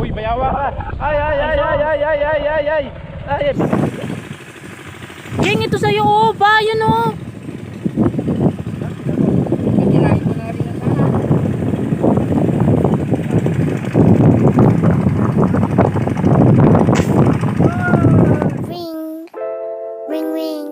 Uy, bayawa ka. Ay, ay, ay, ay, ay, ay, ay, ay, ay. Ay. King, ito sa'yo, oh. Ba, yun, oh. Kinain ko na rin ang sana. Ring, ring, ring.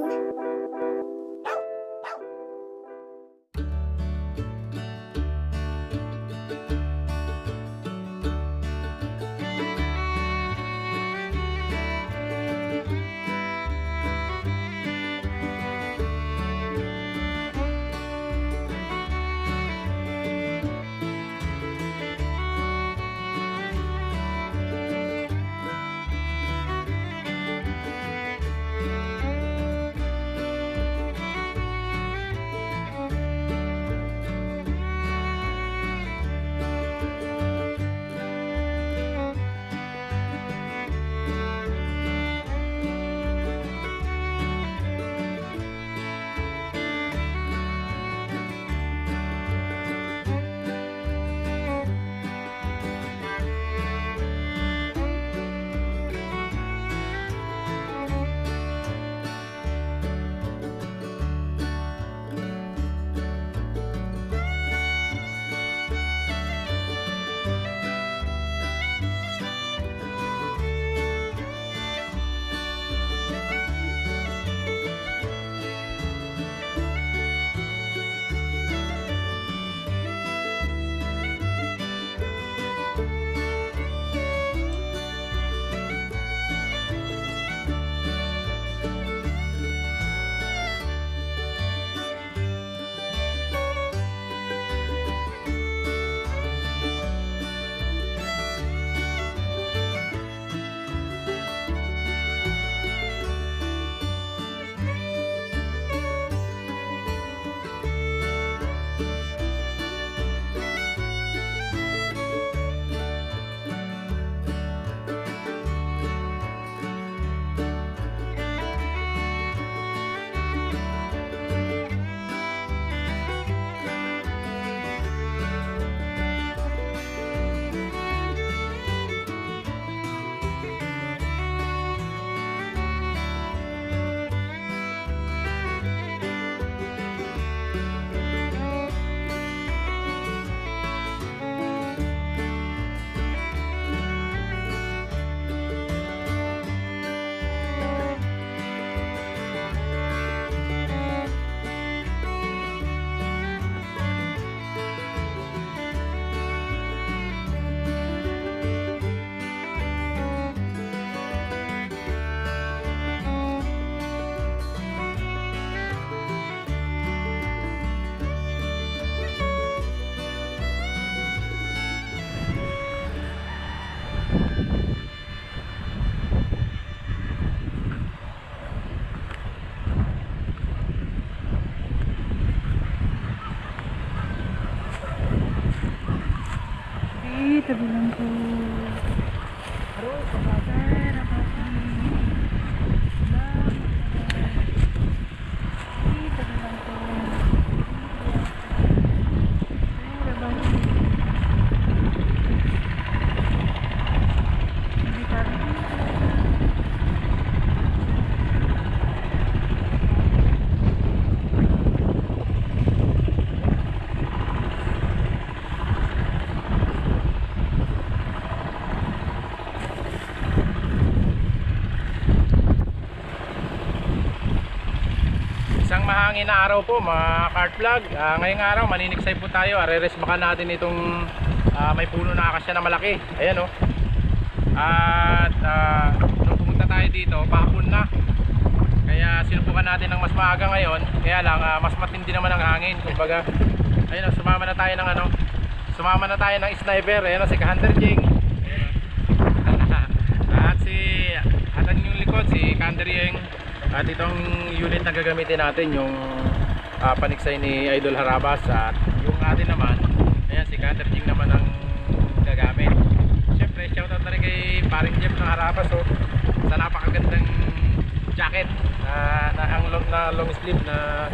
Tabi lang po. Isang mahangin na araw po mga kart vlog. Ngayong araw maniniksay po tayo. Areresmakan natin itong may puno na akasya na malaki. Ayan oh. At nung pumunta tayo dito, pahapon na. Kaya sinubukan natin ng mas maaga ngayon. Kaya lang mas matindi naman ang hangin. Kumbaga, ayun oh, sumama na tayo ng sumama na tayo ng sniper. Ayan oh, si Hunter Jing. At yung likod si Kander Yeng. At itong unit na gagamitin natin yung paniksay ni Idol Harabas. At yung atin naman, ayan si Kander Jing naman ang gagamit. Siyempre shoutout na rin kay paring Jeff ng Harabas sa napakagandang jacket na long sleeve na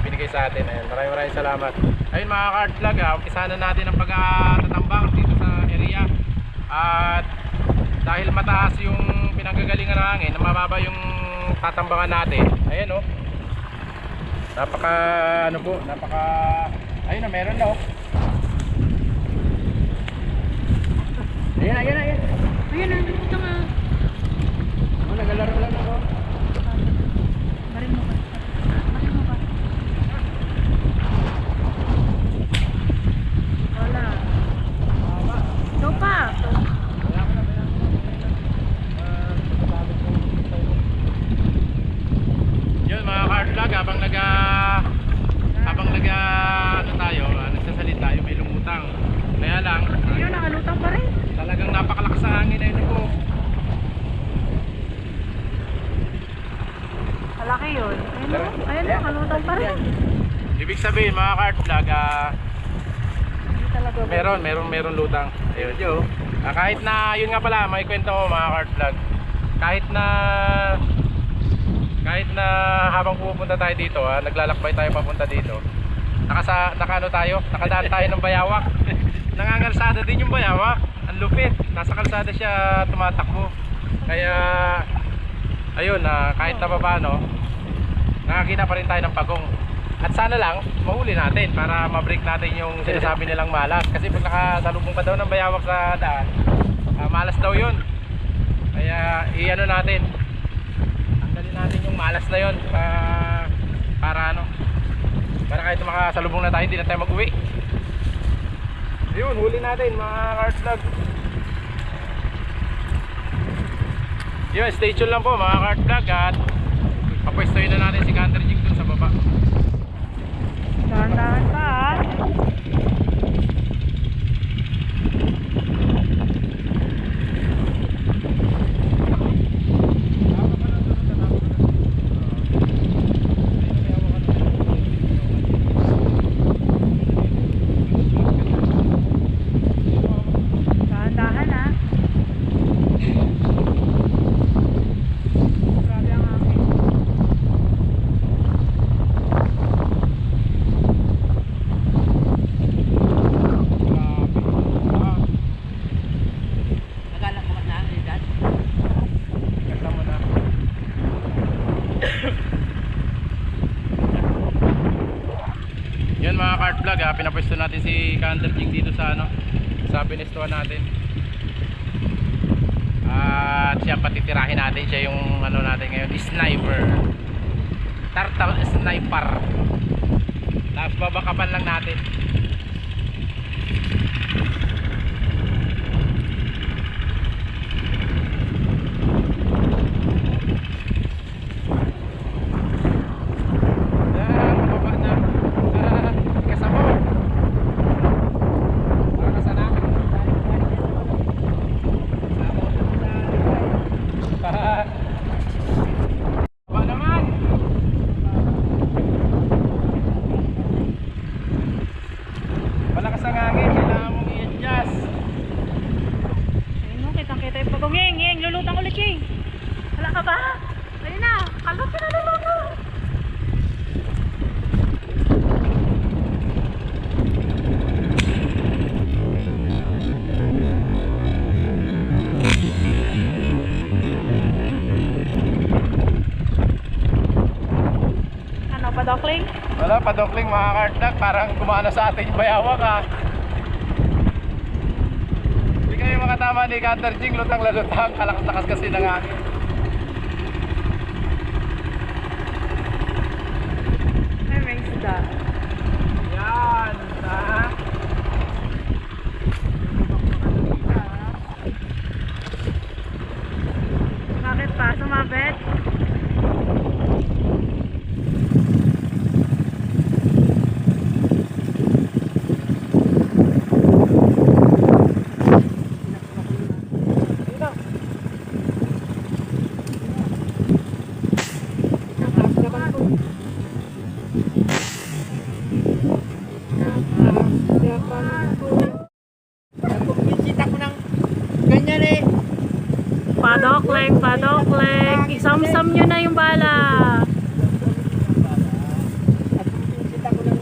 binigay sa atin. Ayan, maraming salamat. Ayun mga kart vlog, umpisa na natin ang pagtatambak dito sa area. At dahil mataas yung pinanggagalingan ng hangin, na mababa yung tatambangan natin. Ayan oh. Napaka ano po, napaka ayun na, meron na oh. Ayan, ayan, ayan. Ayun na, ito nga. Oh, nagalaro lang ako. Marin mo ba? Marin mo ba? Wala. Ito pa. Yun mga car vlog, habang ano tayo, nagsasalita tayo, may lumutang. Kaya lang, Ayun, nakalutang pa rin. talagang napakalakas sa hangin na yun po. Malaki yun. Ayun, nakalutang pa rin. Ibig sabihin mga car vlog, Hindi talaga ba? meron lutang. Ayun yun. Kahit na, yun nga pala, may kwento ko mga car vlog. Kahit na habang pupunta tayo dito, naglalakbay tayo papunta dito. Nakadaan tayo ng bayawak. Nangangalsada din yung bayawak. Ang lupit. Nasa kalsada siya tumatakbo. Kaya ayun, kahit na paano, nakakita pa rin tayo ng pagong. At sana lang mahuli natin para ma-break natin yung sinasabi nilang malas. Kasi pag nakasalubong ka daw ng bayawak sa daan, malas daw yun. Kaya i-ano natin, tanggalin natin yung malas na yun para kahit makasalubong na tayo, hindi na tayo mag-uwi. Yun, huli natin mga cart vlog. Yun, stay tuned lang po mga cart vlog. At papwestoyin na natin si Canter Jig dun sa baba. Dahan-dahan pa ah. Dahan-dahan ah. Grabe ang hangin. Akala ko na ang edad. Ganda mo na. Yun mga cart vlog, pinapwesto natin si Canter Jig dito sa sa pinestuhan natin. At siya patitirahin natin, siya yung natin ngayon, sniper. Sniper. Tapos babakapan lang natin. Yan, baba na. Kasabot. Para sa namin. Baba naman. Malakas ang hangin, kailangan mong i-adjust. Ayun mo, kitang-kita yung pagong. Yeng, lulutang ulit, Yeng. Wala ka ba? Ayun na, kalot ka na lulutang. Ano, padokling? Wala, padokling mga kartag, parang gumana sa atin yung bayawak ha. Hindi kayo makatama ni Canter Jig, lutang-lalutang, kalakas-lakas kasi ng hangin. Ay, may isda. Yan, ha? Bakit pa? Sumabit? Kita ko ng ganyan eh. Padokling. Isamsam nyo na yung bala. Kita ko ng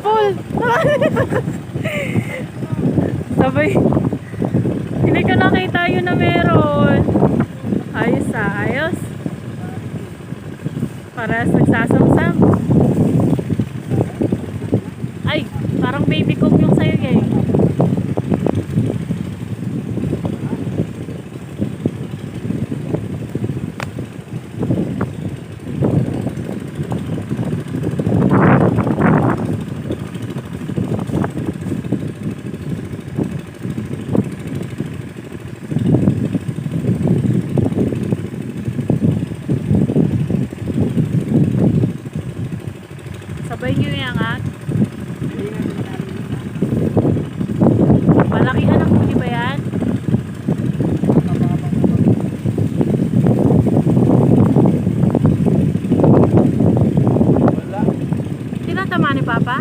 pool. Sabay. Hindi ko nakita yun na meron. Ayos ayos. Parehas nagsasamsam. Ay, parang baby cook yung sayo eh. Sabay nyo iangat. Malakihan ang huli ba yan? Wala. Tinatama ni Papa?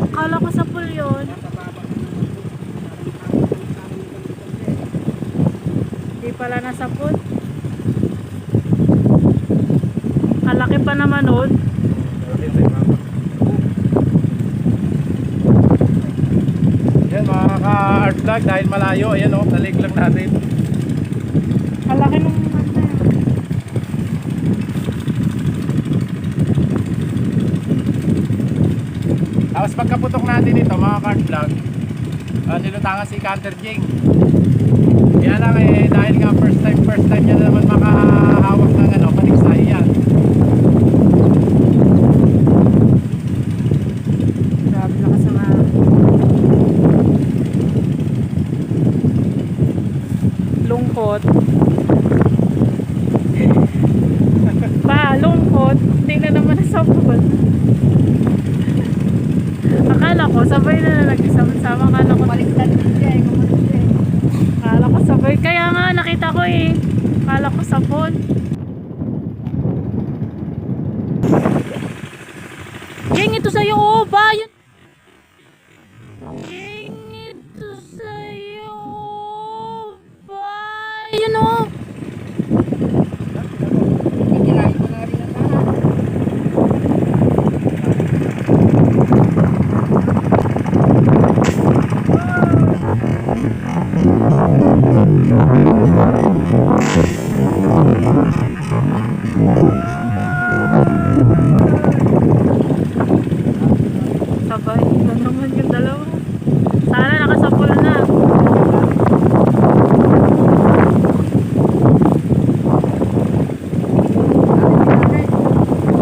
Akala ko sa pool yun. Hindi pala nasa pool. Kalaki pa naman nun. Yan mga ka-art vlog, dahil malayo, ayan o, talig lang natin. Kalaki nung Tapos pagkaputok natin ito mga ka-art vlog, nilutangan si Canter Jing. Kaya lang eh, dahil nga first time niya na naman makahawak ng ano, paniksay yan. grabe na kasama. Lungkot. Lungkot. Hindi na naman nasa pool. Akala ko, sabay na nagsama-sama. Akala ko, Baliktad din siya eh. Kumunod siya eh. akala ko sabay. Kaya nga, nakita ko eh. Akala ko sa pool. King, ito sa'yo. Oh, ba? Yun. King, ito sa'yo. Ba? Yun oh. Kikirain ko na rin ang tahan. Sabay. Ito naman yung dalawa. Sana nakasapol na.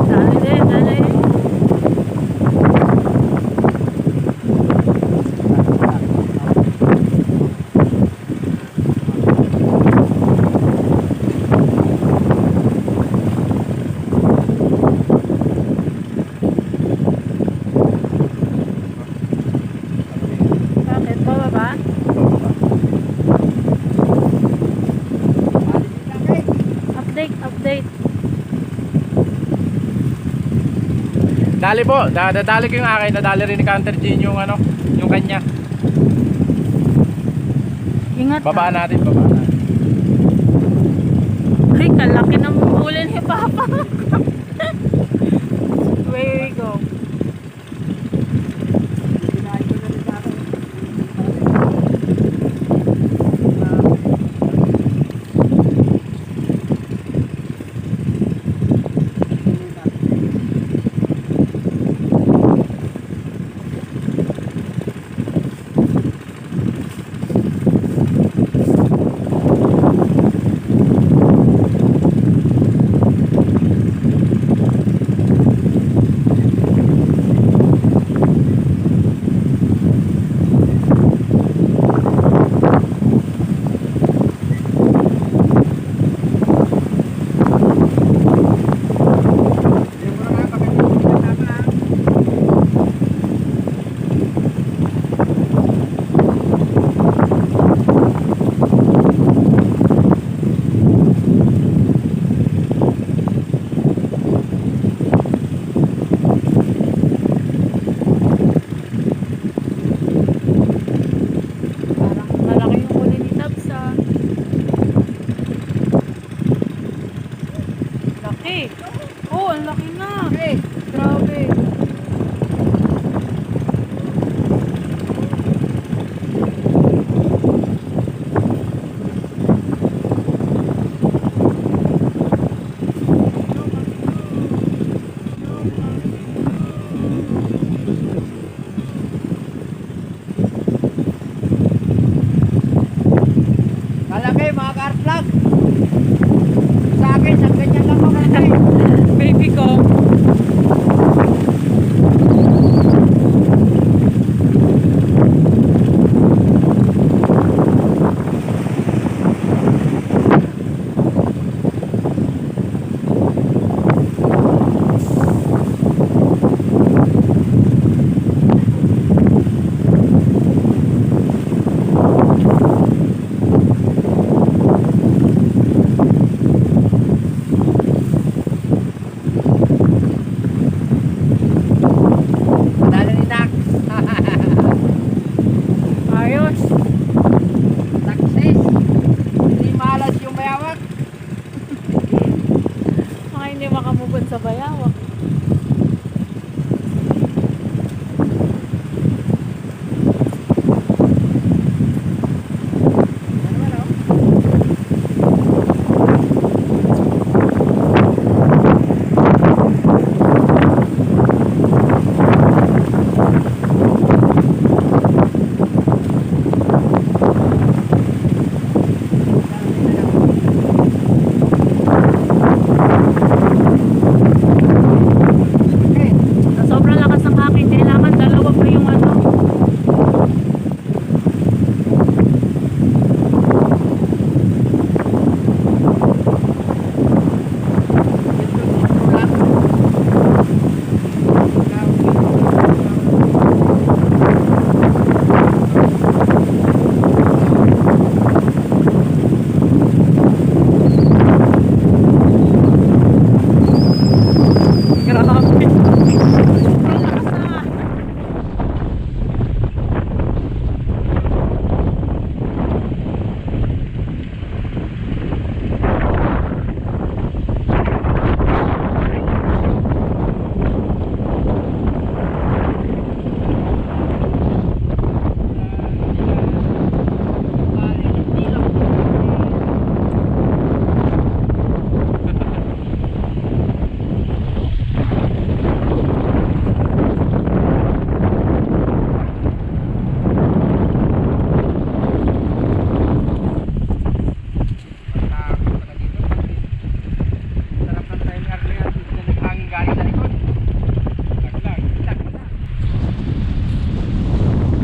Dali din, dali. Bakit? Bababa? Update. Dali po, dadali ko yung akin, nadali rin ni Canter Jing yung ano, yung kanya. Ingat ka. Babaan natin, babaan natin. Ay, kalaki ng huli ni Papa. Where we go? Kikirain ko na rin sa akin. Laki. Oh, ang laki na. Hey! Grabe. hindi makamubon sa bayawak. Sa sobrang lakas ng hangin, kailangan dalawa pa yung ano. Grabe. Sobrang lakas na.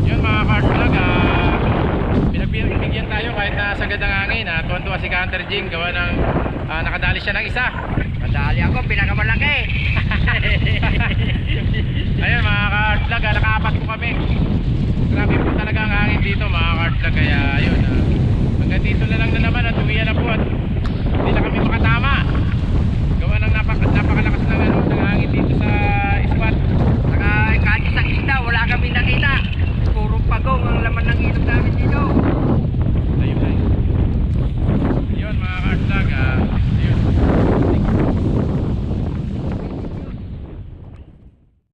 Yun mga kart vlog, pinagbigyan tayo kahit na sagad ang hangin. Tuwan-tuwa si Hunter Jing, gawa ng nakadali siya ng isa. Madali ako, pinakamalaki. Ayun mga kart vlog, nakaapat po kami. Grabe po talaga ang hangin dito mga kart vlog, kaya